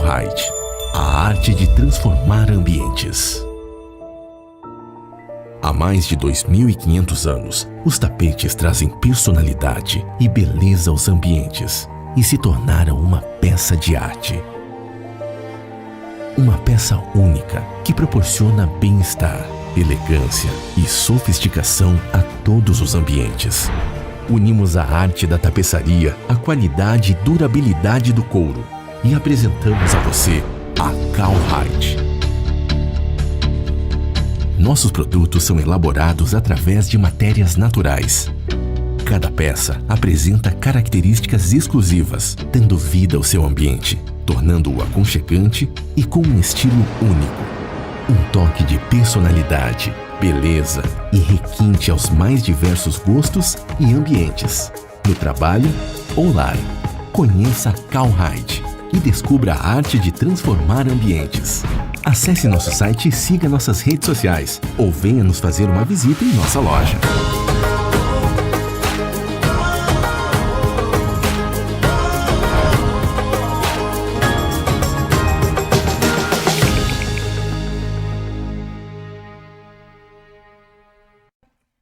Kallheidt, a arte de transformar ambientes. Há mais de 2.500 anos, os tapetes trazem personalidade e beleza aos ambientes e se tornaram uma peça de arte. Uma peça única que proporciona bem-estar, elegância e sofisticação a todos os ambientes. Unimos a arte da tapeçaria à qualidade e durabilidade do couro e apresentamos a você a Kallheidt. Nossos produtos são elaborados através de matérias naturais. Cada peça apresenta características exclusivas, dando vida ao seu ambiente, tornando-o aconchegante e com um estilo único. Um toque de personalidade, beleza e requinte aos mais diversos gostos e ambientes. No trabalho ou lar, conheça a Kallheidt e descubra a arte de transformar ambientes. Acesse nosso site e siga nossas redes sociais ou venha nos fazer uma visita em nossa loja.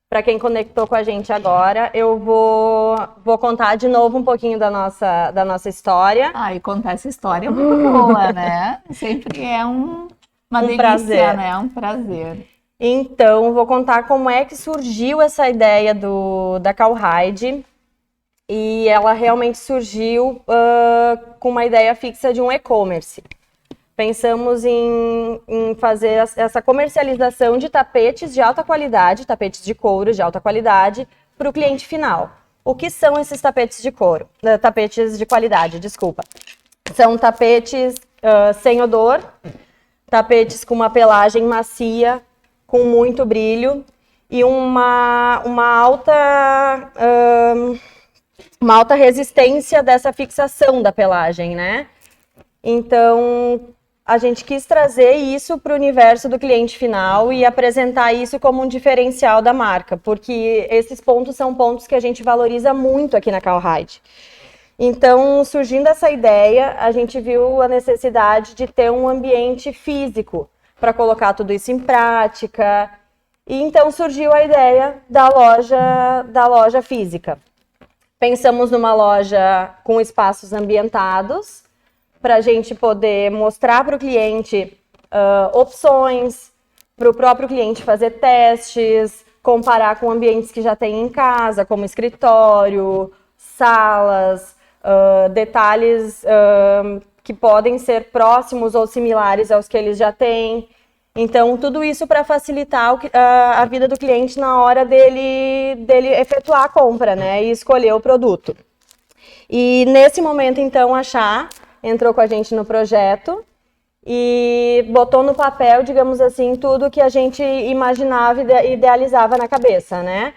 Para quem conectou com a gente agora, eu vou contar de novo um pouquinho da nossa história. E contar essa história é muito boa, né? Sempre é uma delícia, prazer. Né? Um prazer. Então, vou contar como é que surgiu essa ideia da Kallheidt. E ela realmente surgiu com uma ideia fixa de um e-commerce. Pensamos em fazer essa comercialização de tapetes de alta qualidade, tapetes de couro de alta qualidade, para o cliente final. O que são esses tapetes de couro? Tapetes de qualidade, desculpa. São tapetes sem odor, tapetes com uma pelagem macia, com muito brilho e uma alta resistência dessa fixação da pelagem, né? Então, a gente quis trazer isso para o universo do cliente final e apresentar isso como um diferencial da marca, porque esses pontos são pontos que a gente valoriza muito aqui na Kallheidt. Então, surgindo essa ideia, a gente viu a necessidade de ter um ambiente físico para colocar tudo isso em prática. E então surgiu a ideia da loja física. Pensamos numa loja com espaços ambientados, para a gente poder mostrar para o cliente opções, para o próprio cliente fazer testes, comparar com ambientes que já tem em casa, como escritório, salas, detalhes que podem ser próximos ou similares aos que eles já têm. Então, tudo isso para facilitar a vida do cliente na hora dele efetuar a compra, né, e escolher o produto. E nesse momento, então, a Chá entrou com a gente no projeto e botou no papel, digamos assim, tudo que a gente imaginava e idealizava na cabeça, né?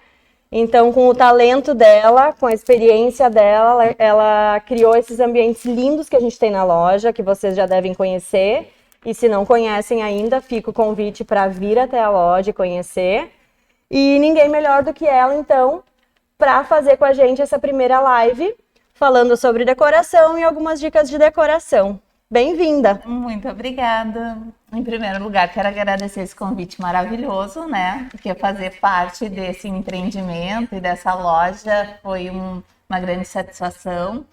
Então, com o talento dela, com a experiência dela, ela criou esses ambientes lindos que a gente tem na loja, que vocês já devem conhecer. E se não conhecem ainda, fica o convite para vir até a loja e conhecer. E ninguém melhor do que ela, então, para fazer com a gente essa primeira live, falando sobre decoração e algumas dicas de decoração. Bem-vinda! Muito obrigada. Em primeiro lugar, quero agradecer esse convite maravilhoso, né? Porque fazer parte desse empreendimento e dessa loja foi uma grande satisfação.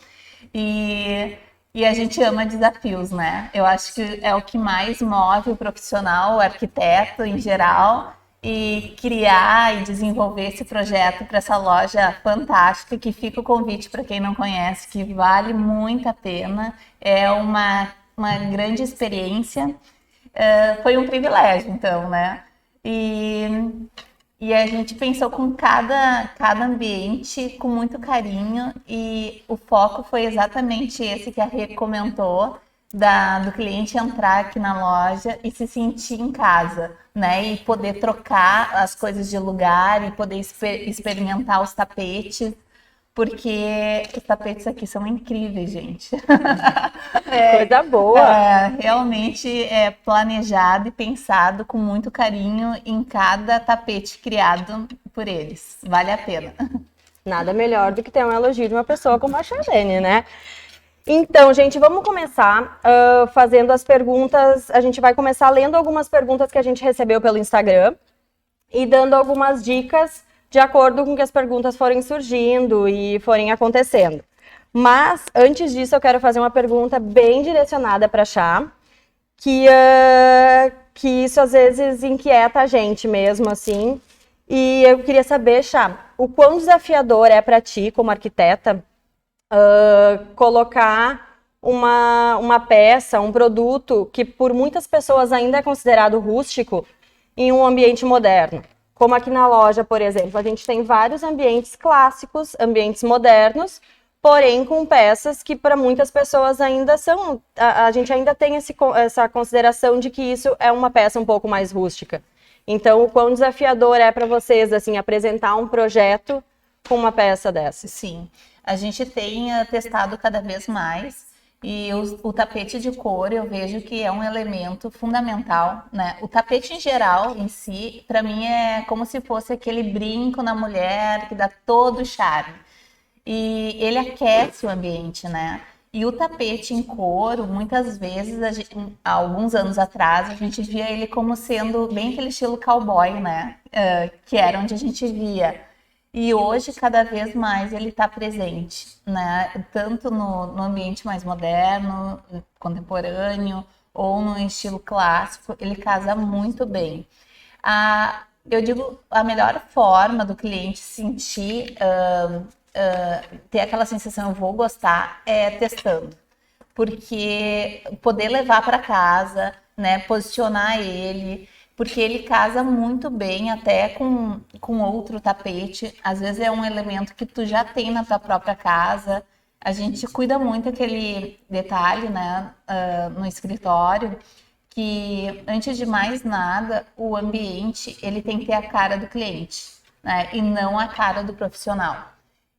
E a gente ama desafios, né? Eu acho que é o que mais move o profissional, o arquiteto em geral, e criar e desenvolver esse projeto para essa loja fantástica, que fica o convite para quem não conhece, que vale muito a pena, é uma grande experiência, foi um privilégio, então, né? E a gente pensou com cada ambiente com muito carinho e o foco foi exatamente esse que a Rê comentou, do cliente entrar aqui na loja e se sentir em casa, né? E poder trocar as coisas de lugar e poder experimentar os tapetes, porque os tapetes aqui são incríveis, gente. Coisa boa! Realmente é planejado e pensado com muito carinho em cada tapete criado por eles. Vale a pena. Nada melhor do que ter um elogio de uma pessoa como a Charlene, né? Então, gente, vamos começar fazendo as perguntas. A gente vai começar lendo algumas perguntas que a gente recebeu pelo Instagram e dando algumas dicas de acordo com que as perguntas forem surgindo e forem acontecendo. Mas, antes disso, eu quero fazer uma pergunta bem direcionada para a Chá, que isso às vezes inquieta a gente mesmo, assim. E eu queria saber, Chá, o quão desafiador é para ti, como arquiteta, colocar uma peça, um produto que por muitas pessoas ainda é considerado rústico em um ambiente moderno. Como aqui na loja, por exemplo, a gente tem vários ambientes clássicos, ambientes modernos, porém com peças que para muitas pessoas ainda são... A gente ainda tem essa consideração de que isso é uma peça um pouco mais rústica. Então, o quão desafiador é para vocês, assim, apresentar um projeto com uma peça dessa? Sim, a gente tem testado cada vez mais. E o tapete de couro eu vejo que é um elemento fundamental, né? O tapete em geral, em si, para mim é como se fosse aquele brinco na mulher que dá todo o charme. E ele aquece o ambiente, né? E o tapete em couro, muitas vezes, há alguns anos atrás, a gente via ele como sendo bem aquele estilo cowboy, né? Que era onde a gente via. E hoje, cada vez mais, ele está presente, né? Tanto no ambiente mais moderno, contemporâneo, ou no estilo clássico, ele casa muito bem. Eu digo, a melhor forma do cliente sentir, ter aquela sensação, eu vou gostar, é testando. Porque poder levar para casa, né? Posicionar ele... Porque ele casa muito bem até com outro tapete. Às vezes é um elemento que tu já tem na tua própria casa. A gente cuida muito aquele detalhe, né, no escritório, que antes de mais nada, o ambiente ele tem que ter a cara do cliente, né, e não a cara do profissional.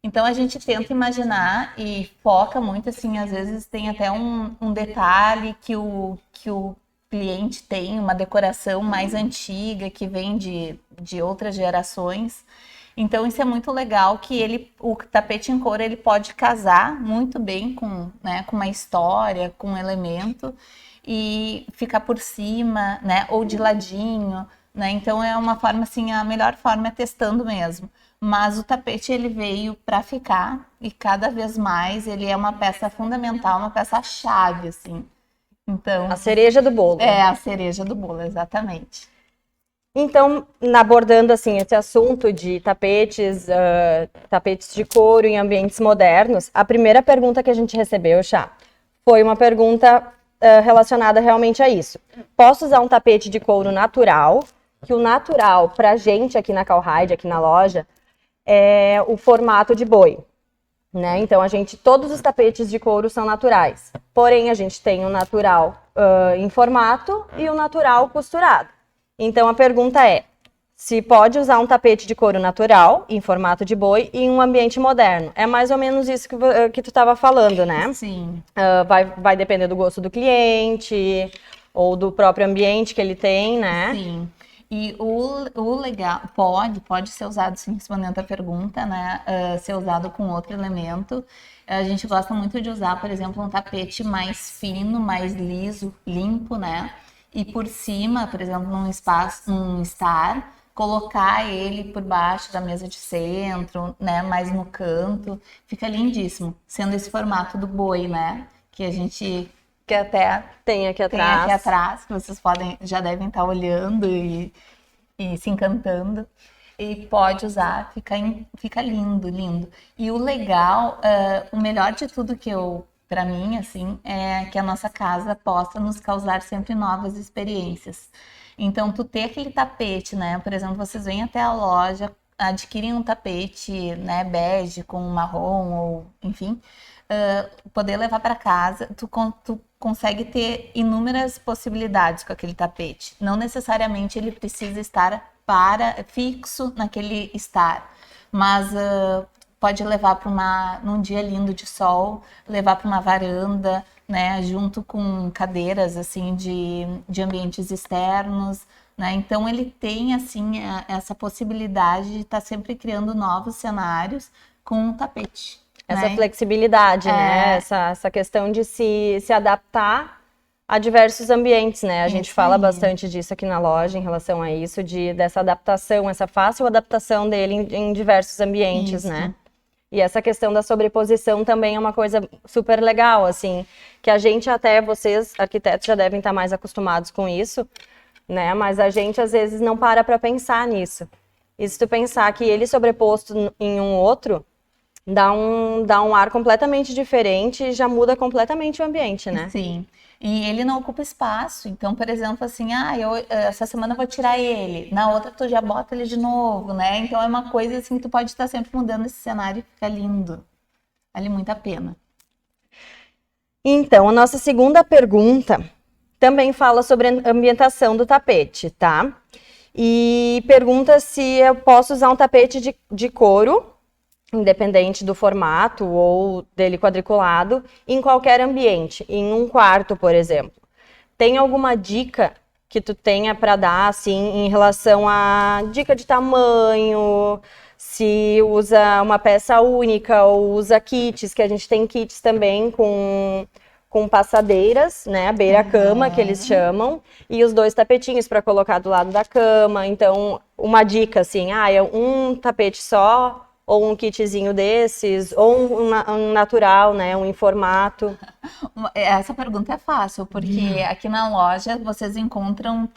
Então a gente tenta imaginar e foca muito, assim, às vezes tem até um detalhe que o cliente tem, uma decoração mais antiga que vem de outras gerações. Então isso é muito legal que o tapete em couro ele pode casar muito bem com, né, com uma história, com um elemento e ficar por cima, né, ou de ladinho, né? Então é uma forma assim, a melhor forma é testando mesmo. Mas o tapete ele veio para ficar e cada vez mais ele é uma peça fundamental, uma peça chave, assim. Então, A cereja do bolo. É a cereja do bolo, exatamente. Então, abordando assim esse assunto de tapetes, tapetes de couro em ambientes modernos, a primeira pergunta que a gente recebeu, Chá, foi uma pergunta relacionada realmente a isso. Posso usar um tapete de couro natural? Que o natural, pra gente aqui na Cowhide, aqui na loja, é o formato de boi. Né? Então, todos os tapetes de couro são naturais. Porém, a gente tem o natural em formato e o natural costurado. Então, a pergunta é, se pode usar um tapete de couro natural, em formato de boi, em um ambiente moderno. É mais ou menos isso que tu estava falando, né? Sim. Vai depender do gosto do cliente, ou do próprio ambiente que ele tem, né? Sim. E o legal, pode ser usado, sim, respondendo a pergunta, né? Ser usado com outro elemento. A gente gosta muito de usar, por exemplo, um tapete mais fino, mais liso, limpo, né? E por cima, por exemplo, num estar, colocar ele por baixo da mesa de centro, né? Mais no canto. Fica lindíssimo, sendo esse formato do boi, né? Que a gente... que até tem aqui atrás, que vocês já devem estar olhando e se encantando. E pode usar, fica lindo, lindo. E o legal, o melhor de tudo para mim, assim, é que a nossa casa possa nos causar sempre novas experiências. Então, tu ter aquele tapete, né? Por exemplo, vocês vêm até a loja, adquirem um tapete, né, bege com marrom ou, enfim, poder levar para casa, tu consegue ter inúmeras possibilidades com aquele tapete. Não necessariamente ele precisa estar fixo naquele estar, mas pode levar para num dia lindo de sol, levar para uma varanda, né, junto com cadeiras assim de ambientes externos, né? Então ele tem assim essa possibilidade de estar sempre criando novos cenários com um tapete. Essa né? flexibilidade, né? Essa questão de se adaptar a diversos ambientes, né? A gente Isso fala aí. bastante disso aqui na loja em relação a isso, dessa adaptação, essa fácil adaptação dele em diversos ambientes, Isso. né? E essa questão da sobreposição também é uma coisa super legal, assim, que a gente até, vocês, arquitetos, já devem estar mais acostumados com isso, né? Mas a gente, às vezes, não para pensar nisso. E se tu pensar que ele sobreposto em um outro, dá um ar completamente diferente e já muda completamente o ambiente, né? Sim. E ele não ocupa espaço. Então, por exemplo, assim, essa semana eu vou tirar ele. Na outra tu já bota ele de novo, né? Então é uma coisa assim que tu pode estar sempre mudando esse cenário e fica lindo. Vale muito a pena. Então, a nossa segunda pergunta também fala sobre a ambientação do tapete, tá? E pergunta se eu posso usar um tapete de couro, independente do formato ou dele quadriculado, em qualquer ambiente, em um quarto, por exemplo. Tem alguma dica que tu tenha para dar, assim, em relação a dica de tamanho, se usa uma peça única ou usa kits, que a gente tem kits também com passadeiras, né, beira-cama, que eles chamam, e os 2 tapetinhos para colocar do lado da cama. Então, uma dica assim, é um tapete só, ou um kitzinho desses, ou um natural, né, um em formato. Essa pergunta é fácil, porque aqui na loja vocês encontram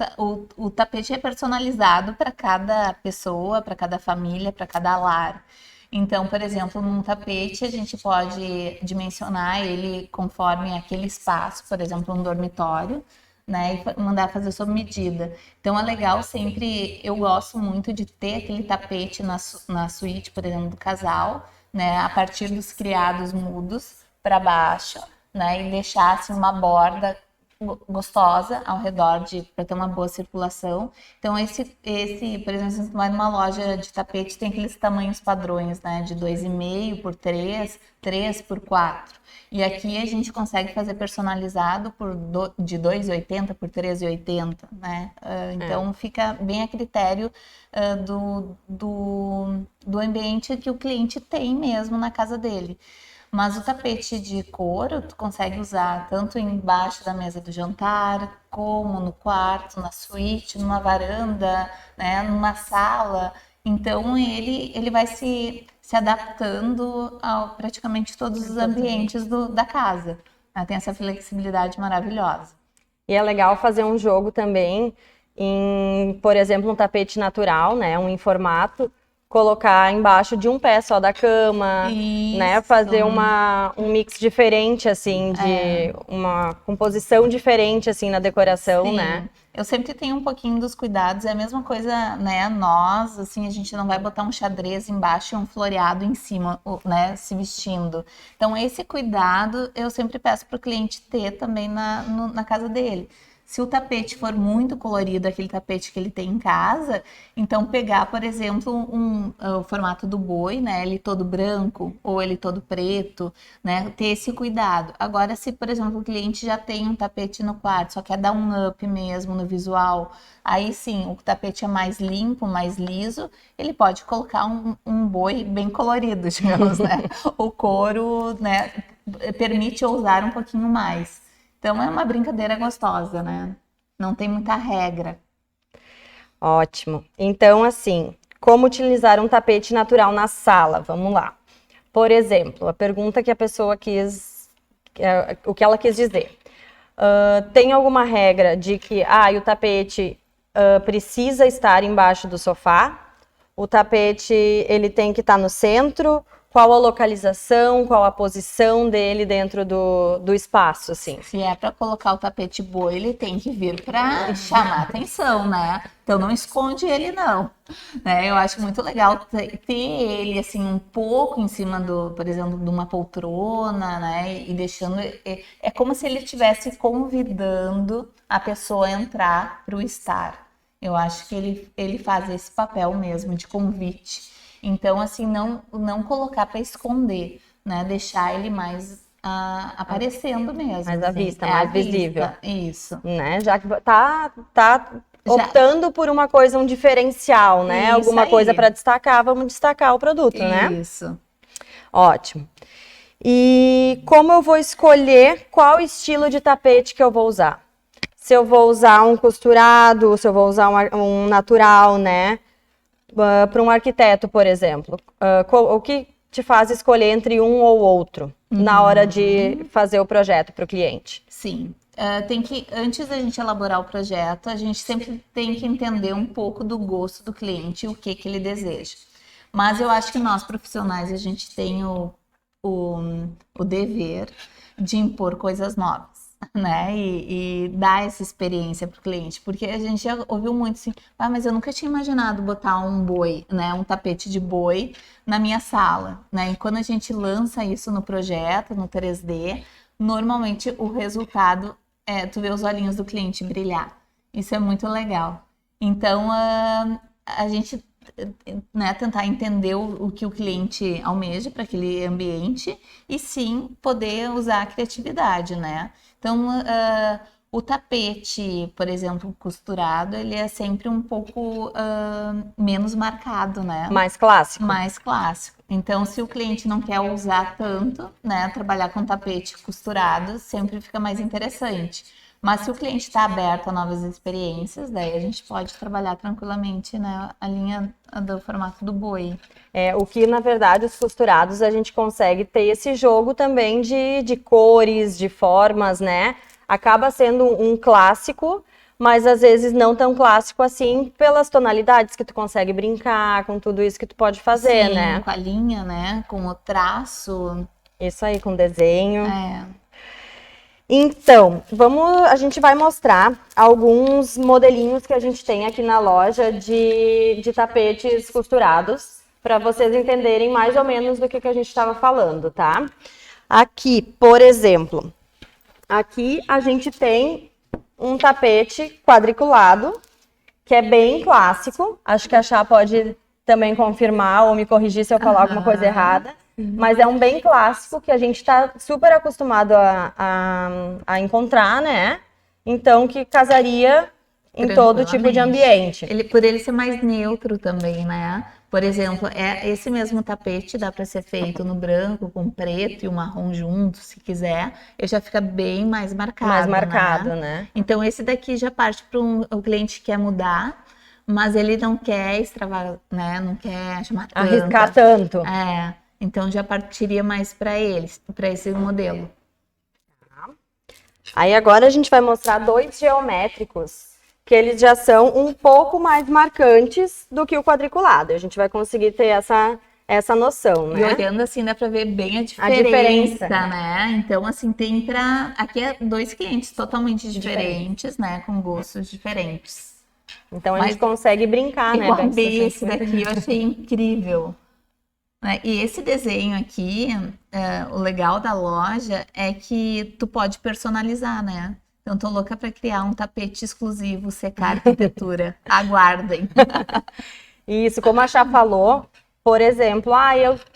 o tapete é personalizado para cada pessoa, para cada família, para cada lar. Então, por exemplo, num tapete a gente pode dimensionar ele conforme aquele espaço, por exemplo, um dormitório, né, e mandar fazer sob medida. Então é legal sempre, eu gosto muito de ter aquele tapete na suíte, por exemplo, do casal, né, a partir dos criados mudos para baixo, né, e deixar assim uma borda gostosa ao redor para ter uma boa circulação. Então esse, por exemplo, se você vai numa loja de tapete, tem aqueles tamanhos padrões, né, de 2,5 por 3, 3 por 4. E aqui a gente consegue fazer personalizado de 2,80 por 3,80, né? Então fica bem a critério do ambiente que o cliente tem mesmo na casa dele. Mas o tapete de couro tu consegue usar tanto embaixo da mesa do jantar, como no quarto, na suíte, numa varanda, né, numa sala. Então ele vai se adaptando a praticamente todos os ambientes da casa. Tem essa flexibilidade maravilhosa. E é legal fazer um jogo também em, por exemplo, um tapete natural, né, um em formato, colocar embaixo de um pé só da cama, né, fazer um mix diferente, assim, de uma composição diferente, assim, na decoração, Sim. né? Eu sempre tenho um pouquinho dos cuidados, é a mesma coisa, né, nós, assim, a gente não vai botar um xadrez embaixo e um floreado em cima, né, se vestindo. Então, esse cuidado eu sempre peço para o cliente ter também na casa dele. Se o tapete for muito colorido, aquele tapete que ele tem em casa, então pegar, por exemplo, o formato do boi, né? Ele todo branco ou ele todo preto, né? Ter esse cuidado. Agora, se, por exemplo, o cliente já tem um tapete no quarto, só quer dar um up mesmo no visual, aí sim, o tapete é mais limpo, mais liso, ele pode colocar um boi bem colorido, digamos, né? O couro, né, permite ousar um pouquinho mais. Então é uma brincadeira gostosa, né? Não tem muita regra. Ótimo. Então, assim, como utilizar um tapete natural na sala? Vamos lá. Por exemplo, a pergunta que a pessoa quis, o que ela quis dizer. Tem alguma regra de que o tapete precisa estar embaixo do sofá? O tapete ele tem que estar no centro? Qual a localização, qual a posição dele dentro do espaço, assim? Se é para colocar o tapete boi, ele tem que vir para chamar atenção, né? Então não esconde ele não, né? Eu acho muito legal ter ele assim um pouco em cima por exemplo, de uma poltrona, né? E deixando é como se ele estivesse convidando a pessoa a entrar para o estar. Eu acho que ele faz esse papel mesmo de convite. Então, assim, não colocar para esconder, né? Deixar ele mais aparecendo mesmo. Mais à vista, assim, mais visível. Isso. Né? Já que tá optando por uma coisa, um diferencial, né? Isso Alguma aí. coisa para destacar, vamos destacar o produto, né? Isso. Ótimo. E como eu vou escolher qual estilo de tapete que eu vou usar? Se eu vou usar um costurado, se eu vou usar um natural, né? Para um arquiteto, por exemplo, o que te faz escolher entre um ou outro na hora de fazer o projeto para o cliente? Sim. Antes da gente elaborar o projeto, a gente sempre tem que entender um pouco do gosto do cliente e o que ele deseja. Mas eu acho que nós, profissionais, a gente tem o dever de impor coisas novas, né? E dar essa experiência para o cliente, porque a gente já ouviu muito assim, mas eu nunca tinha imaginado botar um boi, né? Um tapete de boi na minha sala, né? E quando a gente lança isso no projeto, no 3D, normalmente o resultado tu vê os olhinhos do cliente brilhar. Isso é muito legal. Então, a gente, né, tentar entender o que o cliente almeja para aquele ambiente e sim poder usar a criatividade, né? Então, o tapete, por exemplo, costurado, ele é sempre um pouco menos marcado, né? Mais clássico. Mais clássico. Então, se o cliente não quer usar tanto, né, trabalhar com tapete costurado sempre fica mais interessante. Mas se o cliente está aberto a novas experiências, daí a gente pode trabalhar tranquilamente, né, a linha do formato do boi. O que, na verdade, os costurados a gente consegue ter esse jogo também de cores, de formas, né? Acaba sendo um clássico, mas às vezes não tão clássico assim, pelas tonalidades que tu consegue brincar, com tudo isso que tu pode fazer, Sim, né? com a linha, né? Com o traço. Isso aí, com desenho. É. Então, a gente vai mostrar alguns modelinhos que a gente tem aqui na loja de tapetes costurados, para vocês entenderem mais ou menos do que a gente estava falando, tá? Aqui, por exemplo, aqui a gente tem um tapete quadriculado, que é bem clássico. Acho que a Chá pode também confirmar ou me corrigir se eu falar alguma coisa errada. Mas é um bem clássico que a gente está super acostumado a encontrar, né? Então, que casaria em todo tipo de ambiente. Por ele ser mais neutro também, né? Por exemplo, esse mesmo tapete dá para ser feito no branco, com preto e o marrom junto, se quiser. Ele já fica bem mais marcado. Mais marcado, né? Então, esse daqui já parte para o cliente que quer mudar, mas ele não quer extravasar, né? Não quer chamar tanto. Arriscar tanto. Então já partiria mais para eles, para esse modelo. Aí agora a gente vai mostrar dois geométricos, que eles já são um pouco mais marcantes do que o quadriculado. A gente vai conseguir ter essa noção, né? E olhando assim dá para ver bem a diferença, né? Então assim tem aqui é dois clientes totalmente diferentes, né? Com gostos diferentes. Então a gente consegue brincar, né? Esse daqui eu achei incrível. E esse desenho aqui, o legal da loja é que tu pode personalizar, né? Então, tô louca para criar um tapete exclusivo, secar arquitetura. Aguardem. Isso, como a Chá falou, por exemplo,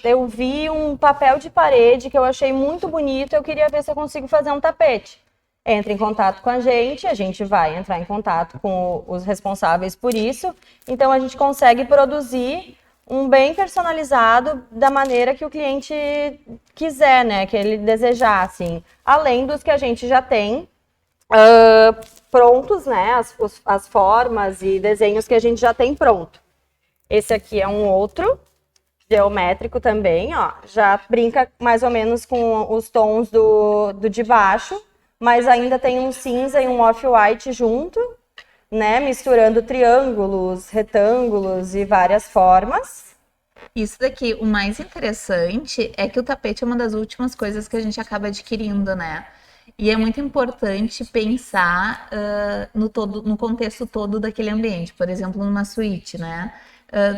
eu vi um papel de parede que eu achei muito bonito, eu queria ver se eu consigo fazer um tapete. Entra em contato com a gente vai entrar em contato com os responsáveis por isso. Então, a gente consegue produzir um bem personalizado da maneira que o cliente quiser, né? Que ele desejar, assim. Além dos que a gente já tem prontos, né? As formas e desenhos que a gente já tem pronto. Esse aqui é um outro geométrico também, ó. Já brinca mais ou menos com os tons do de baixo, mas ainda tem um cinza e um off-white junto, né, misturando triângulos, retângulos e várias formas. Isso daqui, o mais interessante é que o tapete é uma das últimas coisas que a gente acaba adquirindo, né? E é muito importante pensar no contexto todo daquele ambiente. Por exemplo, numa suíte, né?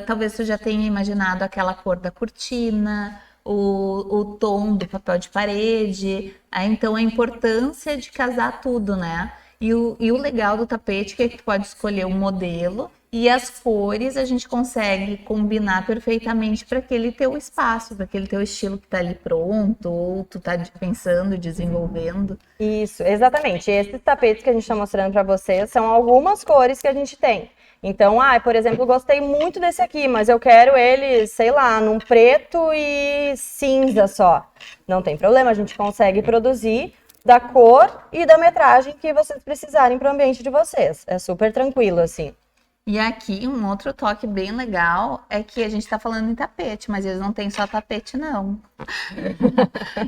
Talvez tu já tenha imaginado aquela cor da cortina, o tom do papel de parede. Então, a importância de casar tudo, né? E o legal do tapete é que tu pode escolher um modelo e as cores a gente consegue combinar perfeitamente para aquele teu espaço, para aquele teu estilo que está ali pronto, ou tu tá pensando, desenvolvendo. Isso, exatamente. Esses tapetes que a gente está mostrando para vocês são algumas cores que a gente tem. Então, por exemplo, gostei muito desse aqui, mas eu quero ele, sei lá, num preto e cinza só. Não tem problema, a gente consegue produzir da cor e da metragem que vocês precisarem para o ambiente de vocês. É super tranquilo, assim. E aqui, um outro toque bem legal é que a gente tá falando em tapete, mas eles não têm só tapete, não.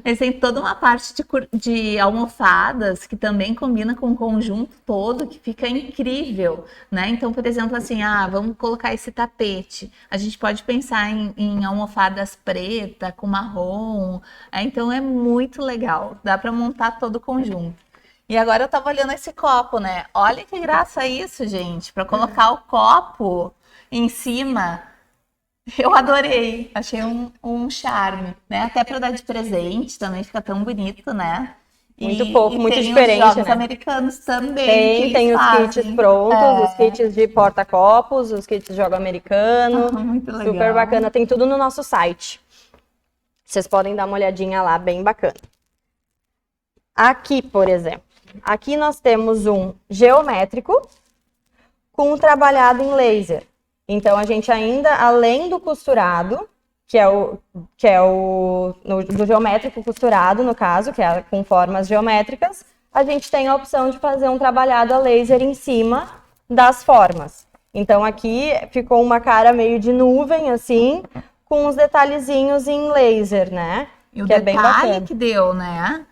Eles têm toda uma parte de almofadas que também combina com o conjunto todo, que fica incrível, né? Então, por exemplo, assim, vamos colocar esse tapete. A gente pode pensar em almofadas preta, com marrom. Então, é muito legal. Dá para montar todo o conjunto. E agora eu tava olhando esse copo, né? Olha que graça isso, gente. Para colocar o copo em cima, eu adorei. Achei um charme, né? Até para dar de presente também fica tão bonito, né? Muito fofo, muito tem diferente, os jogos né? americanos também. Tem os kits prontos, os kits de porta-copos, os kits de jogo americano. Muito legal. Super bacana. Tem tudo no nosso site. Vocês podem dar uma olhadinha lá, bem bacana. Aqui, por exemplo. Aqui nós temos um geométrico com um trabalhado em laser. Então, a gente ainda, além do costurado, que é o do geométrico costurado, no caso, que é com formas geométricas, a gente tem a opção de fazer um trabalhado a laser em cima das formas. Então, aqui ficou uma cara meio de nuvem, assim, com os detalhezinhos em laser, né? E o que é bem bacana. que deu, né?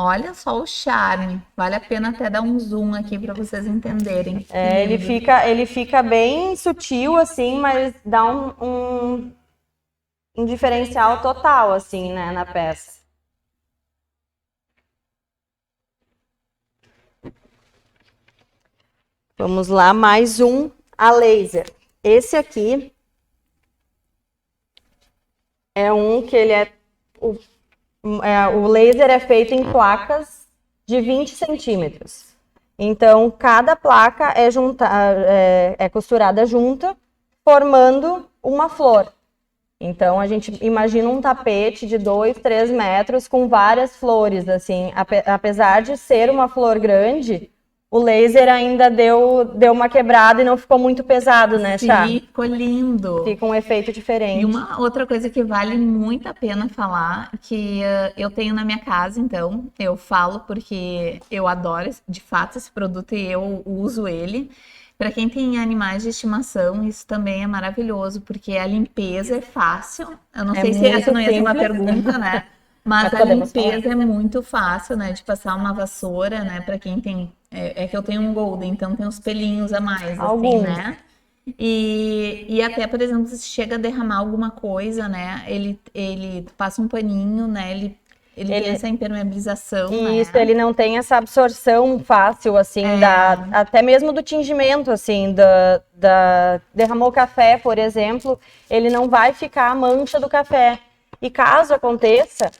Olha só o charme. Vale a pena até dar um zoom aqui para vocês entenderem. Ele fica bem sutil, assim, mas dá um diferencial total, assim, né, na peça. Vamos lá, mais um a laser. Esse aqui é um que ele o laser é feito em placas de 20 centímetros. Então, cada placa é costurada junta, formando uma flor. Então, a gente imagina um tapete de 2, 3 metros com várias flores, assim. Apesar de ser uma flor grande, o laser ainda deu uma quebrada e não ficou muito pesado, né, Chá? Sim, ficou lindo. Fica um efeito diferente. E uma outra coisa que vale muito a pena falar, que eu tenho na minha casa, então, eu falo porque eu adoro, de fato, esse produto e eu uso ele. Para quem tem animais de estimação, isso também é maravilhoso, porque a limpeza é fácil. Eu não sei se essa não ia ser uma pergunta, né? Mas a limpeza é muito fácil, né? De passar uma vassoura, né? Para quem tem... É que eu tenho um Golden, então tem uns pelinhos a mais, assim, né? E até, por exemplo, se chega a derramar alguma coisa, né? Ele passa um paninho, né? Ele tem essa impermeabilização, Isso, né? ele não tem essa absorção fácil, assim, até mesmo do tingimento, assim, derramou o café, por exemplo, ele não vai ficar a mancha do café. E caso aconteça,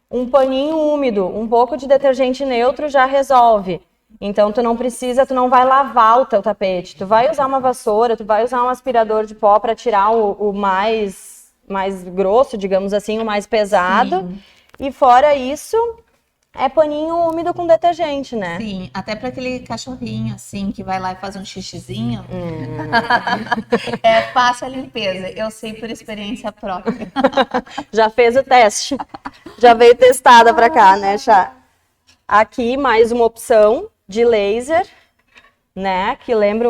um paninho úmido, um pouco de detergente neutro já resolve. Então, tu não vai lavar o teu tapete, tu vai usar uma vassoura, tu vai usar um aspirador de pó para tirar o mais grosso, digamos assim, o mais pesado. Sim. E fora isso, é paninho úmido com detergente, né? Sim, até para aquele cachorrinho, assim, que vai lá e faz um xixizinho. É fácil a limpeza, eu sei por experiência própria. Já fez o teste, já veio testada para cá, né, Chá? Aqui, mais uma opção de laser, né? Que lembra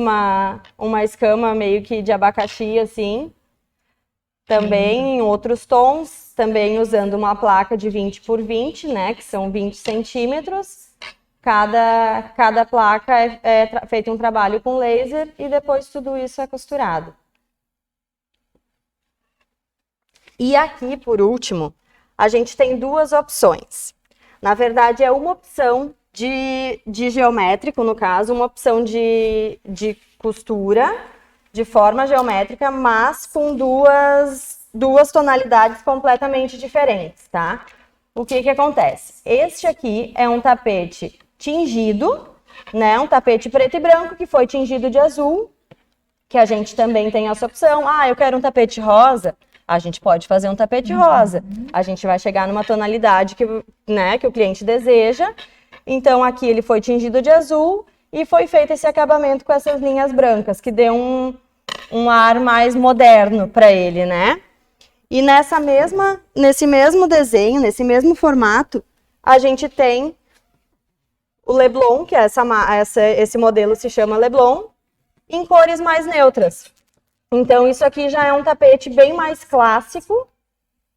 uma escama meio que de abacaxi, assim. Também em outros tons, também usando uma placa de 20 por 20, né? Que são 20 centímetros. Cada placa é feito um trabalho com laser e depois tudo isso é costurado. E aqui, por último, a gente tem duas opções. Na verdade, é uma opção de geométrico, no caso, uma opção de costura de forma geométrica, mas com duas tonalidades completamente diferentes, tá? O que acontece? Este aqui é um tapete tingido, né? Um tapete preto e branco que foi tingido de azul, que a gente também tem essa opção. Eu quero um tapete rosa. A gente pode fazer um tapete rosa. A gente vai chegar numa tonalidade que o cliente deseja. Então, aqui ele foi tingido de azul e foi feito esse acabamento com essas linhas brancas, que deu um ar mais moderno para ele, né? E nesse mesmo desenho, nesse mesmo formato, a gente tem o Leblon, que esse modelo se chama Leblon, em cores mais neutras. Então, isso aqui já é um tapete bem mais clássico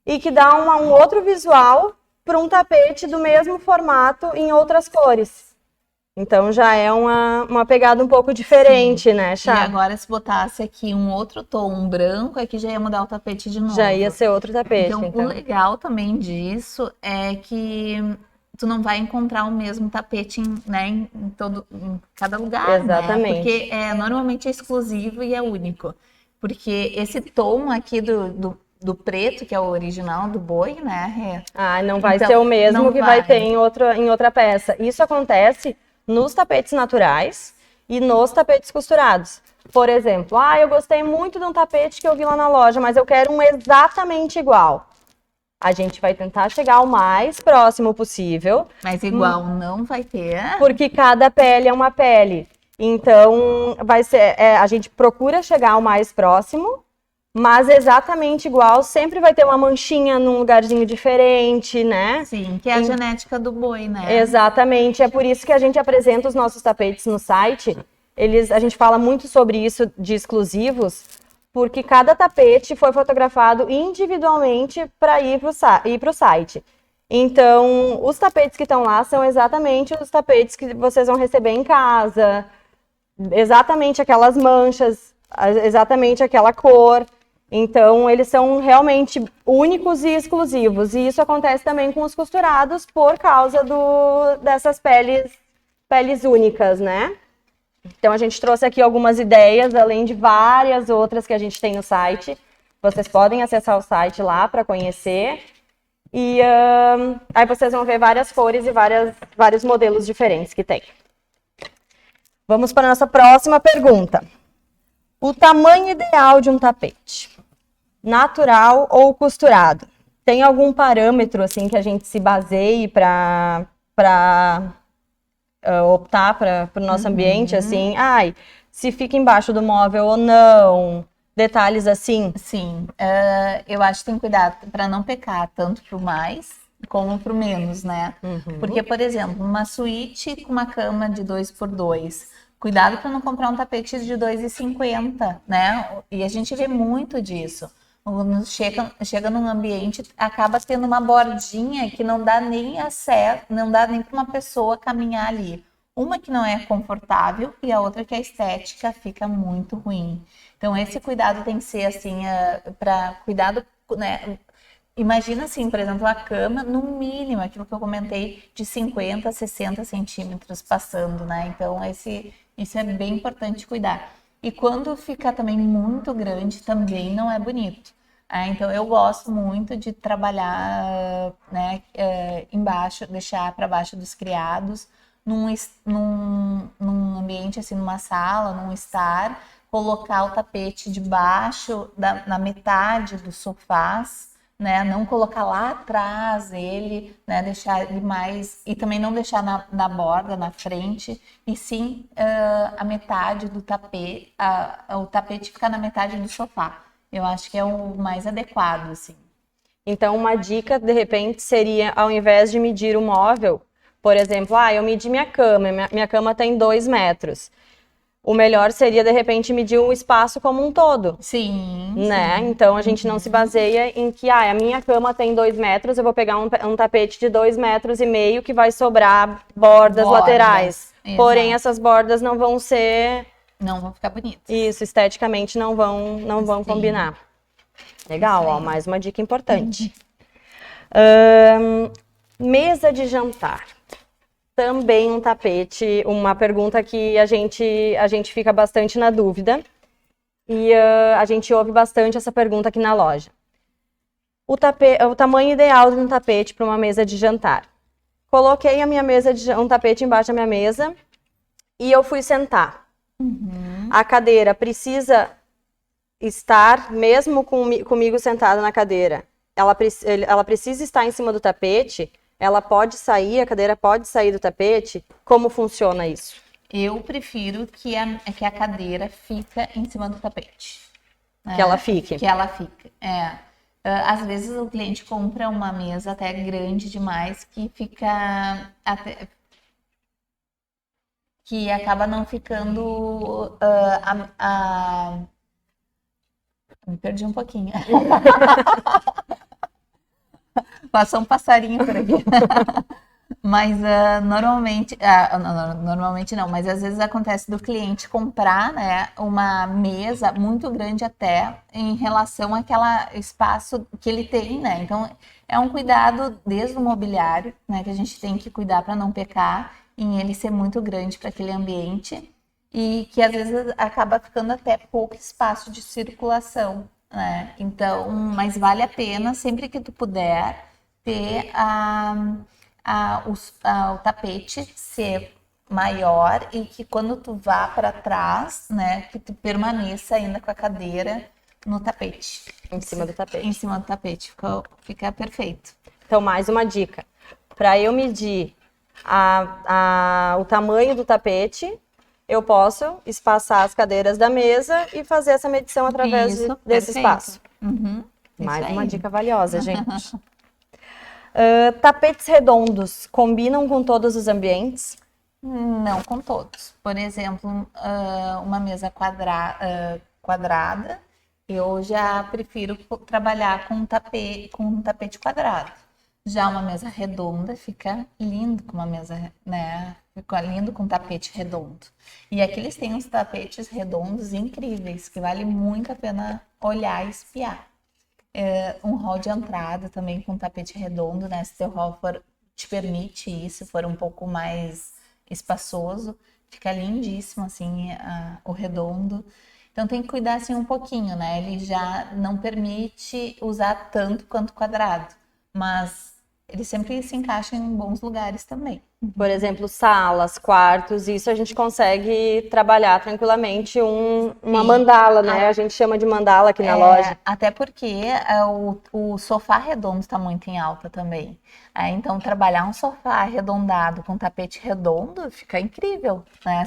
e que dá um outro visual para um tapete do mesmo formato em outras cores. Então, já é uma pegada um pouco diferente, né, Chá? E agora, se botasse aqui um outro tom, um branco, aqui já ia mudar o tapete de novo. Já ia ser outro tapete. Então, o legal também disso é que tu não vai encontrar o mesmo tapete em cada lugar, Exatamente. Né? Porque normalmente é exclusivo e é único. Porque esse tom aqui do preto, que é o original do boi, né? Não vai ser o mesmo que vai ter em outra peça. Isso acontece nos tapetes naturais e nos tapetes costurados. Por exemplo, eu gostei muito de um tapete que eu vi lá na loja, mas eu quero um exatamente igual. A gente vai tentar chegar o mais próximo possível. Mas igual não vai ter. Porque cada pele é uma pele. Então, a gente procura chegar o mais próximo, mas exatamente igual, sempre vai ter uma manchinha num lugarzinho diferente, né? Sim, que é a genética do boi, né? Exatamente, é por isso que a gente apresenta os nossos tapetes no site. A gente fala muito sobre isso de exclusivos, porque cada tapete foi fotografado individualmente para ir para o site. Então, os tapetes que estão lá são exatamente os tapetes que vocês vão receber em casa, exatamente aquelas manchas, exatamente aquela cor. Então, eles são realmente únicos e exclusivos. E isso acontece também com os costurados por causa dessas peles únicas, né? Então, a gente trouxe aqui algumas ideias, além de várias outras que a gente tem no site. Vocês podem acessar o site lá para conhecer. E aí vocês vão ver várias cores e vários modelos diferentes que tem. Vamos para a nossa próxima pergunta. O tamanho ideal de um tapete? Natural ou costurado? Tem algum parâmetro assim que a gente se baseie para optar para o nosso ambiente, assim? Se fica embaixo do móvel ou não? Detalhes assim? Sim, eu acho que tem que cuidar para não pecar tanto pro mais como pro menos, né? Porque, por exemplo, uma suíte com uma cama de 2x2, cuidado para não comprar um tapete de 2,50, né? E a gente vê muito disso. Quando chega num ambiente, acaba tendo uma bordinha que não dá nem acesso, não dá nem para uma pessoa caminhar ali. Uma que não é confortável e a outra que a estética fica muito ruim. Então, esse cuidado tem que ser assim, para cuidado, né? Imagina assim, por exemplo, a cama, no mínimo, aquilo que eu comentei, de 50 a 60 centímetros passando, né? Então, isso é bem importante cuidar. E quando fica também muito grande, também não é bonito. Então, eu gosto muito de trabalhar, né, embaixo, deixar para baixo dos criados, num ambiente, assim, numa sala, num estar, colocar o tapete debaixo, na metade dos sofás, né, não colocar lá atrás ele, né, deixar ele mais, e também não deixar na borda, na frente, e sim a metade do tapete, o tapete ficar na metade do sofá. Eu acho que é o mais adequado, assim. Então, uma dica, de repente, seria, ao invés de medir o móvel, por exemplo, eu medi minha cama tem 2 metros. O melhor seria, de repente, medir o espaço como um todo. Sim. Né? Sim. Então, a gente não se baseia em que, a minha cama tem 2 metros, eu vou pegar um tapete de 2,5 metros que vai sobrar bordas laterais. Exato. Porém, essas bordas não vão ser... Não vão ficar bonitas. Isso, esteticamente não vão combinar. Legal, mais uma dica importante. Mesa de jantar. Também um tapete, uma pergunta que a gente fica bastante na dúvida. E a gente ouve bastante essa pergunta aqui na loja. O tamanho ideal de um tapete para uma mesa de jantar. Coloquei um tapete embaixo da minha mesa e eu fui sentar. A cadeira precisa estar, mesmo comigo sentada na cadeira, ela precisa estar em cima do tapete, ela pode sair, a cadeira pode sair do tapete. Como funciona isso? Eu prefiro que a cadeira fica em cima do tapete. Que ela fique. Que ela fique, às vezes o cliente compra uma mesa até grande demais que fica que acaba não ficando me perdi um pouquinho. Passou um passarinho por aqui. Mas normalmente não, mas às vezes acontece do cliente comprar, né, uma mesa muito grande até em relação àquele espaço que ele tem, né? Então é um cuidado desde o mobiliário, né, que a gente tem que cuidar para não pecar em ele ser muito grande para aquele ambiente e que às vezes acaba ficando até pouco espaço de circulação, né? Então, mas vale a pena sempre que tu puder ter o tapete ser maior e que quando tu vá para trás, né, que tu permaneça ainda com a cadeira no tapete. Em cima do tapete. Em cima do tapete, fica perfeito. Então, mais uma dica. Para eu medir o tamanho do tapete, eu posso espaçar as cadeiras da mesa e fazer essa medição através desse espaço. Uhum, mais uma dica valiosa, gente. Tapetes redondos combinam com todos os ambientes? Não com todos. Por exemplo, uma mesa quadrada, eu já prefiro trabalhar com um tapete quadrado. Já uma mesa redonda fica lindo com uma mesa, né? Fica lindo com um tapete redondo. E aqui eles têm uns tapetes redondos incríveis, que vale muito a pena olhar e espiar. Um hall de entrada também com tapete redondo, né? Se teu hall te permite isso, for um pouco mais espaçoso, fica lindíssimo, assim, o redondo. Então tem que cuidar, assim, um pouquinho, né? Ele já não permite usar tanto quanto quadrado, mas ele sempre se encaixa em bons lugares também. Por exemplo, salas, quartos, isso a gente consegue trabalhar tranquilamente uma mandala, né? A gente chama de mandala aqui na loja. Até porque o sofá redondo está muito em alta também. Então, trabalhar um sofá arredondado com tapete redondo fica incrível, né?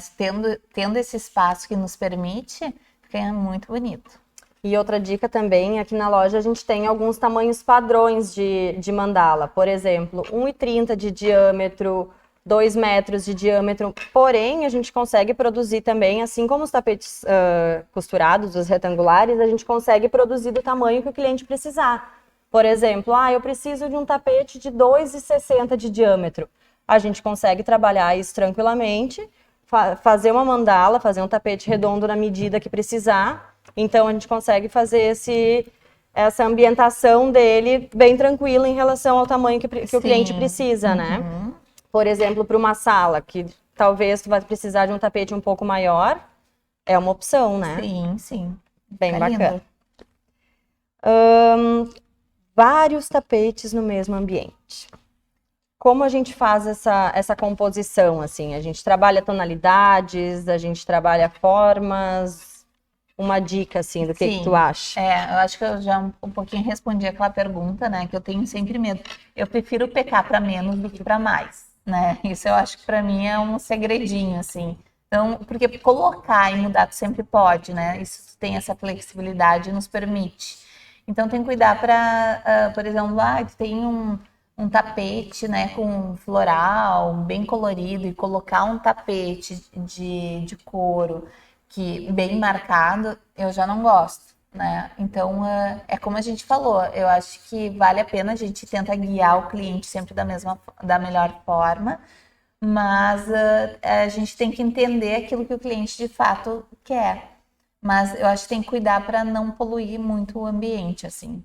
Tendo esse espaço que nos permite, fica muito bonito. E outra dica também, aqui na loja a gente tem alguns tamanhos padrões de mandala. Por exemplo, 1,30 de diâmetro, 2 metros de diâmetro. Porém, a gente consegue produzir também, assim como os tapetes costurados, os retangulares, a gente consegue produzir do tamanho que o cliente precisar. Por exemplo, eu preciso de um tapete de 2,60 de diâmetro. A gente consegue trabalhar isso tranquilamente, fazer uma mandala, fazer um tapete redondo na medida que precisar. Então, a gente consegue fazer essa ambientação dele bem tranquila em relação ao tamanho que o cliente precisa, né? Por exemplo, para uma sala, que talvez tu vai precisar de um tapete um pouco maior, é uma opção, né? Sim. Bem bacana. Vários tapetes no mesmo ambiente. Como a gente faz essa composição, assim? A gente trabalha tonalidades, a gente trabalha formas... Uma dica, assim, do que tu acha? Eu acho que eu já um pouquinho respondi aquela pergunta, né? Que eu tenho sempre medo. Eu prefiro pecar para menos do que para mais, né? Isso eu acho que para mim é um segredinho, assim. Então, porque colocar e mudar tu sempre pode, né? Isso tem essa flexibilidade e nos permite. Então, tem que cuidar para, por exemplo, tu tem um tapete, né? Com floral, bem colorido, e colocar um tapete de couro bem marcado, eu já não gosto, né? Então, é como a gente falou, eu acho que vale a pena a gente tentar guiar o cliente sempre da melhor forma, mas a gente tem que entender aquilo que o cliente de fato quer. Mas eu acho que tem que cuidar para não poluir muito o ambiente, assim.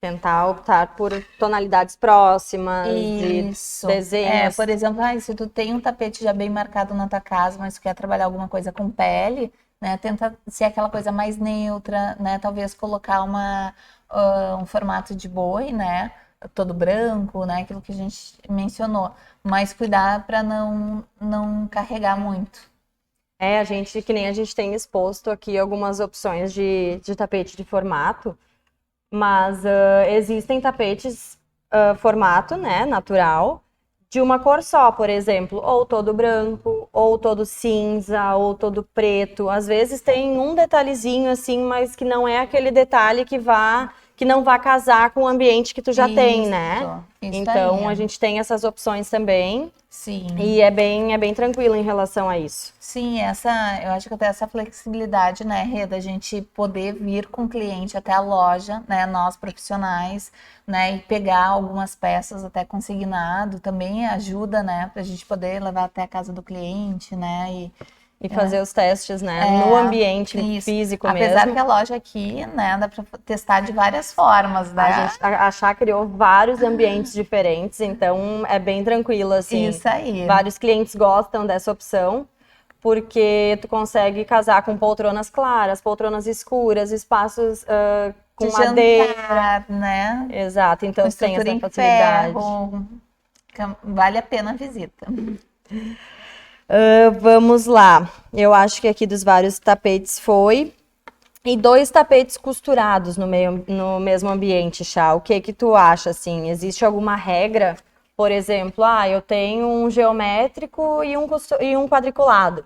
Tentar optar por tonalidades próximas, Isso. desenhos. Por exemplo, se tu tem um tapete já bem marcado na tua casa, mas tu quer trabalhar alguma coisa com pele, né? Tenta ser aquela coisa mais neutra, né? Talvez colocar um formato de boi, né? Todo branco, né? Aquilo que a gente mencionou. Mas cuidar para não carregar muito. Que nem a gente tem exposto aqui algumas opções de tapete de formato. Mas existem tapetes formato, né, natural, de uma cor só, por exemplo, ou todo branco, ou todo cinza, ou todo preto. Às vezes tem um detalhezinho assim, mas que não é aquele detalhe que não vá casar com o ambiente que tu já tem, né? Então a gente tem essas opções também. Sim. E é bem tranquilo em relação a isso. Sim, eu acho que até essa flexibilidade, né, Rê, da gente poder vir com o cliente até a loja, né, nós profissionais, né, e pegar algumas peças até consignado, também ajuda, né, pra gente poder levar até a casa do cliente, né, e fazer os testes, né, no ambiente físico mesmo. Apesar que a loja aqui, né, dá para testar de várias formas, né? A Chá criou vários ambientes diferentes, então é bem tranquilo, assim. Isso aí. Vários clientes gostam dessa opção, porque tu consegue casar com poltronas claras, poltronas escuras, espaços com de madeira, jantar, né? Exato, então com tem essa em facilidade. Ferro. Vale a pena a visita. Vamos lá. Eu acho que aqui dos vários tapetes foi. E 2 tapetes costurados no mesmo ambiente, Chá. O que tu acha, assim? Existe alguma regra? Por exemplo, eu tenho um geométrico e um quadriculado.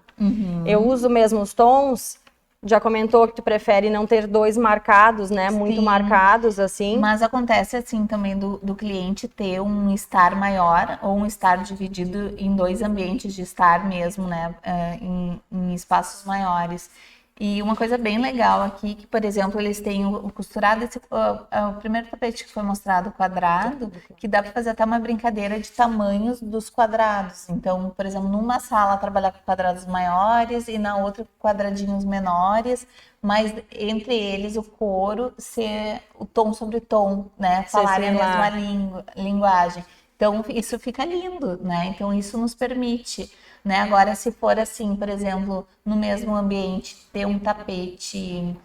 Eu uso mesmo os tons. Já comentou que tu prefere não ter 2 marcados, né? Sim, muito marcados, assim. Mas acontece, assim, também do cliente ter um estar maior ou um estar dividido em 2 ambientes de estar mesmo, né? Em espaços maiores. E uma coisa bem legal aqui, que, por exemplo, eles têm o costurado, o primeiro tapete que foi mostrado quadrado, que dá para fazer até uma brincadeira de tamanhos dos quadrados. Então, por exemplo, numa sala trabalhar com quadrados maiores e na outra quadradinhos menores, mas entre eles o couro ser o tom sobre tom, né? Falarem a mesma linguagem. Então, isso fica lindo, né? Então, isso nos permite, né? Agora, se for assim, por exemplo, no mesmo ambiente, ter um tapete,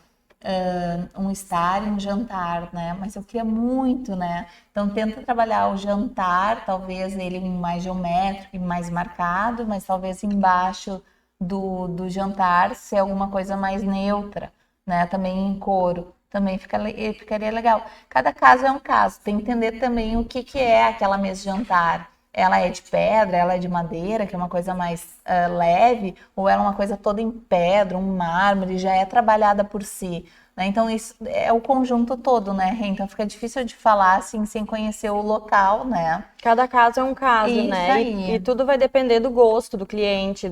um estar e um jantar, né? Mas eu queria muito, né? Então, tenta trabalhar o jantar, talvez ele mais geométrico e mais marcado, mas talvez embaixo do jantar ser alguma coisa mais neutra, né? Também em couro. Também ficaria legal. Cada caso é um caso. Tem que entender também o que é aquela mesa de jantar. Ela é de pedra, ela é de madeira, que é uma coisa mais leve, ou ela é uma coisa toda em pedra, um mármore, já é trabalhada por si, né? Então, isso é o conjunto todo, né, Rê? Então, fica difícil de falar, assim, sem conhecer o local, né? Cada caso é um caso, Isso né? aí. E tudo vai depender do gosto do cliente,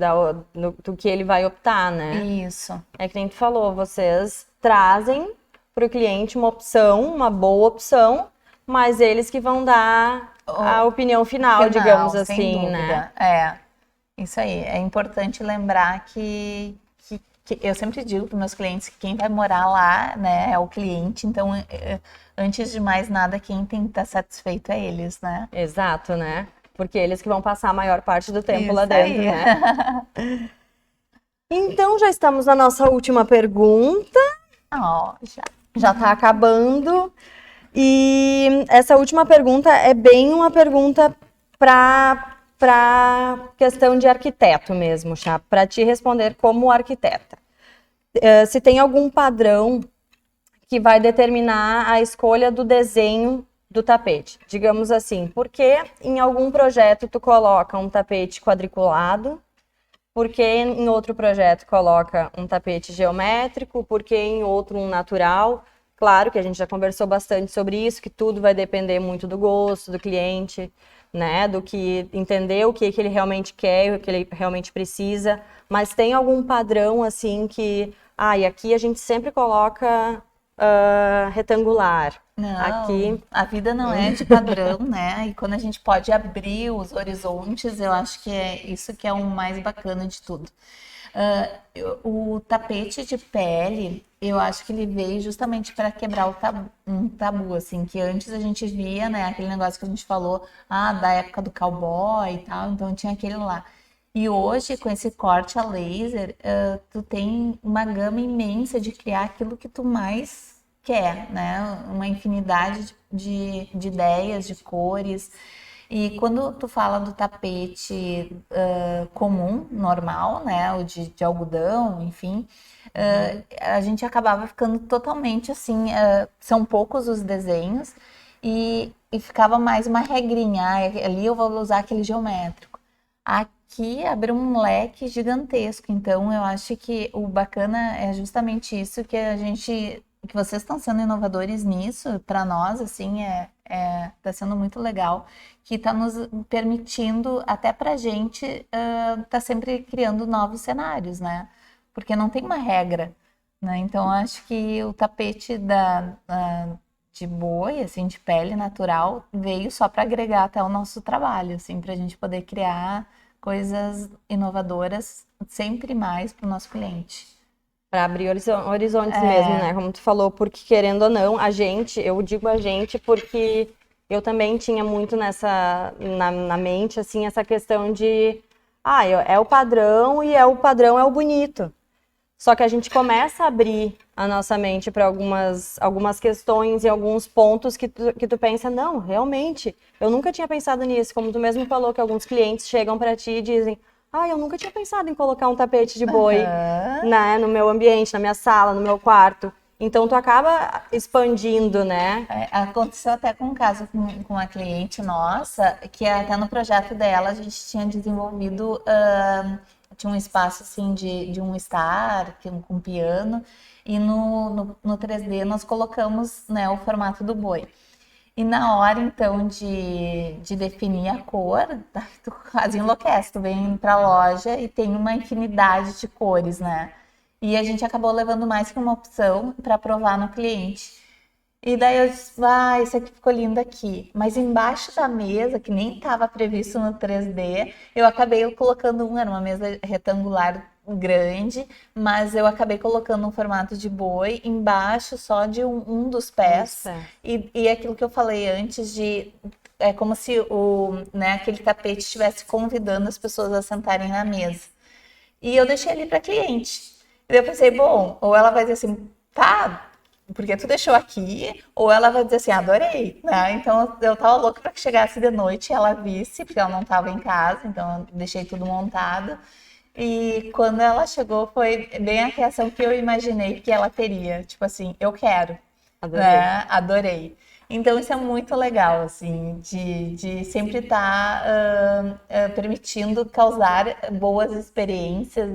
do que ele vai optar, né? Isso. É que nem tu falou, vocês trazem para o cliente uma opção, uma boa opção, mas eles que vão dar a opinião final, digamos assim, né? Isso aí. É importante lembrar que eu sempre digo para meus clientes que quem vai morar lá, né, é o cliente. Então, antes de mais nada, quem tem que estar satisfeito é eles, né? Exato, né? Porque eles que vão passar a maior parte do tempo lá dentro, né? Então, já estamos na nossa última pergunta. Já está acabando. E essa última pergunta é bem uma pergunta para questão de arquiteto mesmo, Chá, para te responder como arquiteta. Se tem algum padrão que vai determinar a escolha do desenho do tapete, digamos assim, porque em algum projeto tu coloca um tapete quadriculado, porque em outro projeto coloca um tapete geométrico, porque em outro um natural. Claro que a gente já conversou bastante sobre isso, que tudo vai depender muito do gosto do cliente, né? Do que entender o que ele realmente quer, o que ele realmente precisa. Mas tem algum padrão assim que, e aqui a gente sempre coloca retangular. Não, aqui a vida não é de padrão, né? E quando a gente pode abrir os horizontes, eu acho que é isso que é o mais bacana de tudo. O tapete de pele, eu acho que ele veio justamente para quebrar um tabu, assim, que antes a gente via, né, aquele negócio que a gente falou, da época do cowboy e tal, então tinha aquele lá. E hoje, com esse corte a laser, tu tem uma gama imensa de criar aquilo que tu mais quer, né? Uma infinidade de ideias, de cores. E quando tu fala do tapete comum, normal, né, o de algodão, enfim, a gente acabava ficando totalmente assim, são poucos os desenhos e ficava mais uma regrinha, ali eu vou usar aquele geométrico. que abriu um leque gigantesco. Então, eu acho que o bacana é justamente isso, que vocês estão sendo inovadores nisso, para nós, assim, tá sendo muito legal, que está nos permitindo, até para a gente, tá sempre criando novos cenários, né? Porque não tem uma regra, né? Então, eu acho que o tapete de boi, assim, de pele natural, veio só para agregar até o nosso trabalho, assim, para a gente poder criar coisas inovadoras sempre mais para o nosso cliente. Para abrir horizontes mesmo, né? Como tu falou, porque querendo ou não, eu digo a gente porque eu também tinha muito na mente, assim, essa questão de, é o padrão e o padrão é o bonito. Só que a gente começa a abrir a nossa mente para algumas questões e alguns pontos que tu pensa, não, realmente, eu nunca tinha pensado nisso. Como tu mesmo falou, que alguns clientes chegam para ti e dizem, eu nunca tinha pensado em colocar um tapete de boi, né, no meu ambiente, na minha sala, no meu quarto. Então, tu acaba expandindo, né? Aconteceu até com um caso com uma cliente nossa, que até no projeto dela a gente tinha desenvolvido... tinha um espaço assim de um estar com piano, e no 3D nós colocamos, né, o formato do boi. E na hora então de definir a cor, tu quase enlouquece, tu vem pra loja e tem uma infinidade de cores, né? E a gente acabou levando mais que uma opção para provar no cliente. E daí eu disse, esse aqui ficou lindo aqui. Mas embaixo da mesa, que nem estava previsto no 3D, eu acabei colocando era uma mesa retangular grande, mas eu acabei colocando um formato de boi embaixo só de um dos pés. E aquilo que eu falei antes é como se aquele tapete estivesse convidando as pessoas a sentarem na mesa. E eu deixei ali para cliente. E eu pensei, bom, ou ela vai dizer assim, tá, porque tu deixou aqui, ou ela vai dizer assim, adorei, né? Então eu tava louca para que chegasse de noite e ela visse, porque ela não tava em casa, então eu deixei tudo montado. E quando ela chegou, foi bem a reação que eu imaginei que ela teria, tipo assim, eu quero, adorei. Né? Adorei. Então isso é muito legal, assim, de sempre estar permitindo causar boas experiências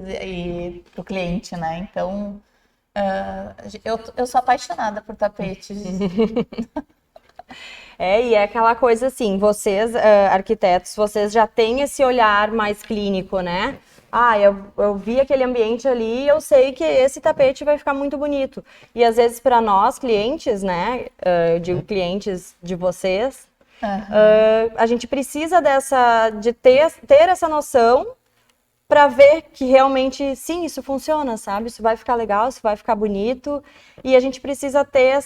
para o cliente, né? Então eu sou apaixonada por tapetes. E é aquela coisa assim, vocês, arquitetos, vocês já têm esse olhar mais clínico, né? Eu vi aquele ambiente ali e eu sei que esse tapete vai ficar muito bonito. E às vezes para nós, clientes, né? Eu digo clientes de vocês, a gente precisa de ter essa noção para ver que realmente, sim, isso funciona, sabe? Isso vai ficar legal, isso vai ficar bonito. E a gente precisa ter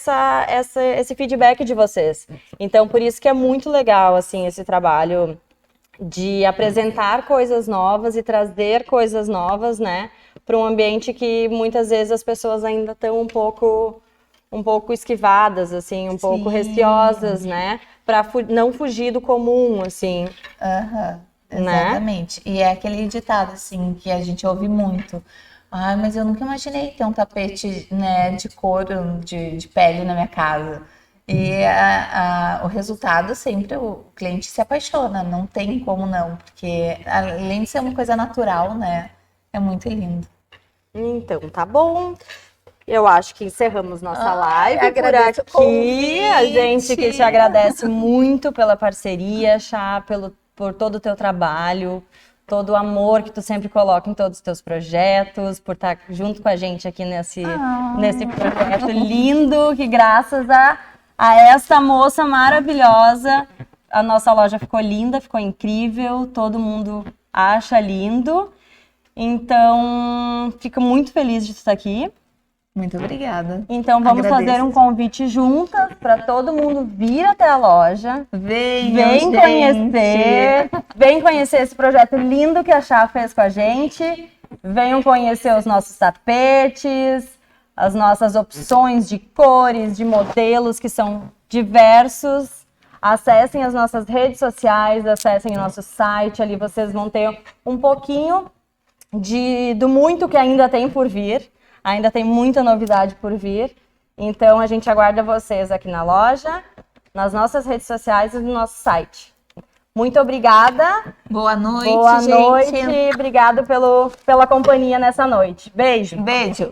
esse feedback de vocês. Então, por isso que é muito legal, assim, esse trabalho de apresentar coisas novas e trazer coisas novas, né? Para um ambiente que muitas vezes as pessoas ainda estão um pouco esquivadas, assim, um pouco receosas, né? Para não fugir do comum, assim. Exatamente. Né? E é aquele ditado, assim, que a gente ouve muito. Mas eu nunca imaginei ter um tapete, né, de couro, de pele na minha casa. E o resultado sempre, o cliente se apaixona, não tem como não, porque além de ser uma coisa natural, né, é muito lindo. Então, tá bom. Eu acho que encerramos nossa live por aqui. A gente que te agradece muito pela parceria, Chá, por todo o teu trabalho, todo o amor que tu sempre coloca em todos os teus projetos, por estar junto com a gente aqui nesse projeto lindo, que graças a essa moça maravilhosa, a nossa loja ficou linda, ficou incrível, todo mundo acha lindo. Então, fico muito feliz de estar aqui. Muito obrigada. Então, vamos fazer um convite juntas para todo mundo vir até a loja. Vem conhecer esse projeto lindo que a Chá fez com a gente. Venham conhecer os nossos tapetes, as nossas opções de cores, de modelos que são diversos. Acessem as nossas redes sociais, acessem o nosso site. Ali vocês vão ter um pouquinho do muito que ainda tem por vir. Ainda tem muita novidade por vir. Então, a gente aguarda vocês aqui na loja, nas nossas redes sociais e no nosso site. Muito obrigada. Boa noite, Boa gente. noite. Obrigado pela companhia nessa noite. Beijo. Beijo.